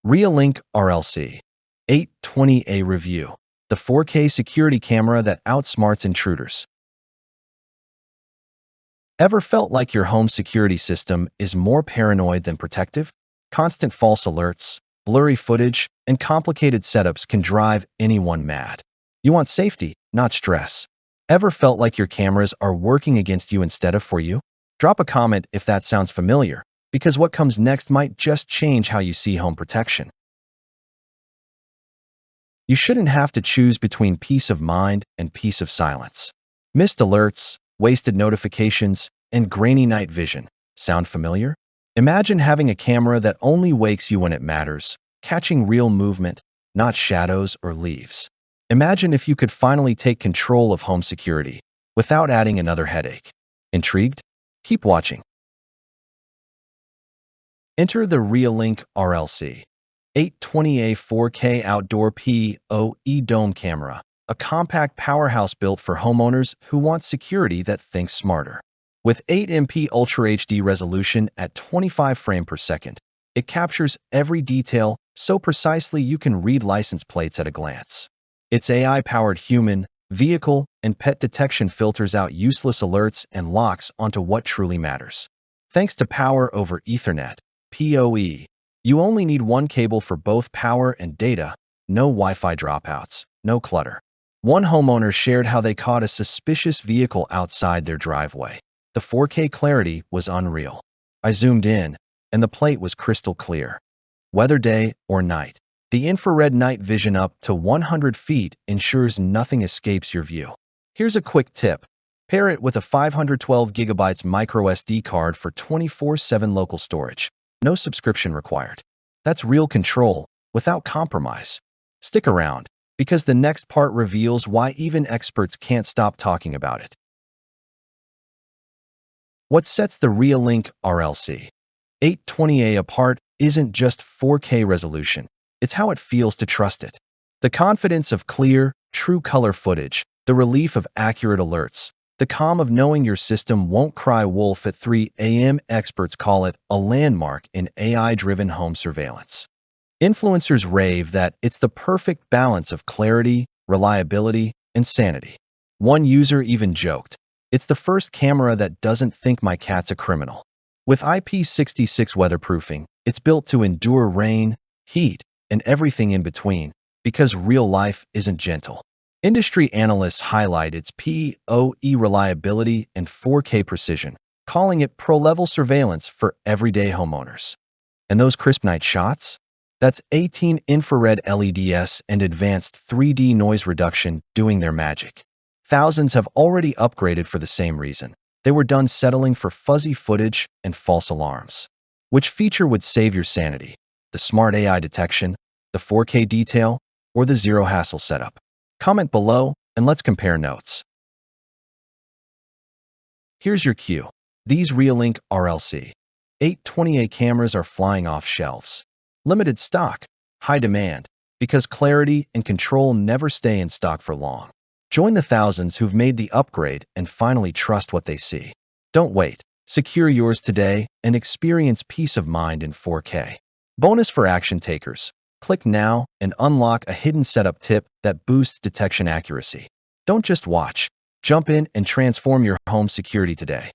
REOLINK RLC-820A review, the 4K security camera that outsmarts intruders. Ever felt like your home security system is more paranoid than protective? Constant false alerts, blurry footage, and complicated setups can drive anyone mad. You want safety, not stress. Ever felt like your cameras are working against you instead of for you? Drop a comment if that sounds familiar, because what comes next might just change how you see home protection. You shouldn't have to choose between peace of mind and peace of silence. Missed alerts, wasted notifications, and grainy night vision. Sound familiar? Imagine having a camera that only wakes you when it matters, catching real movement, not shadows or leaves. Imagine if you could finally take control of home security without adding another headache. Intrigued? Keep watching. Enter the REOLINK RLC-820A 4K outdoor PoE dome camera, a compact powerhouse built for homeowners who want security that thinks smarter. With 8MP Ultra HD resolution at 25 frames per second, it captures every detail so precisely you can read license plates at a glance. Its AI-powered human, vehicle, and pet detection filters out useless alerts and locks onto what truly matters. Thanks to Power over Ethernet, PoE, you only need one cable for both power and data, no Wi-Fi dropouts, no clutter. One homeowner shared how they caught a suspicious vehicle outside their driveway. The 4K clarity was unreal. I zoomed in, and the plate was crystal clear. Whether day or night, the infrared night vision up to 100 feet ensures nothing escapes your view. Here's a quick tip. Pair it with a 512GB microSD card for 24/7 local storage. No subscription required. That's real control without compromise. Stick around, because the next part reveals why even experts can't stop talking about it. What sets the REOLINK RLC-820A apart isn't just 4K resolution. It's how it feels to trust it. The confidence of clear, true color footage, the relief of accurate alerts, the calm of knowing your system won't cry wolf at 3 a.m. Experts call it a landmark in AI-driven home surveillance. Influencers rave that it's the perfect balance of clarity, reliability, and sanity. One user even joked, "It's the first camera that doesn't think my cat's a criminal." With IP66 weatherproofing, it's built to endure rain, heat, and everything in between, because real life isn't gentle. Industry analysts highlight its PoE reliability and 4K precision, calling it pro-level surveillance for everyday homeowners. And those crisp night shots? That's 18 infrared LEDs and advanced 3D noise reduction doing their magic. Thousands have already upgraded for the same reason. They were done settling for fuzzy footage and false alarms. Which feature would save your sanity? The smart AI detection, the 4K detail, or the zero-hassle setup? Comment below and let's compare notes. Here's your cue. These REOLINK RLC-820A cameras are flying off shelves. Limited stock, high demand, because clarity and control never stay in stock for long. Join the thousands who've made the upgrade and finally trust what they see. Don't wait. Secure yours today and experience peace of mind in 4K. Bonus for action takers. Click now and unlock a hidden setup tip that boosts detection accuracy. Don't just watch. Jump in and transform your home security today.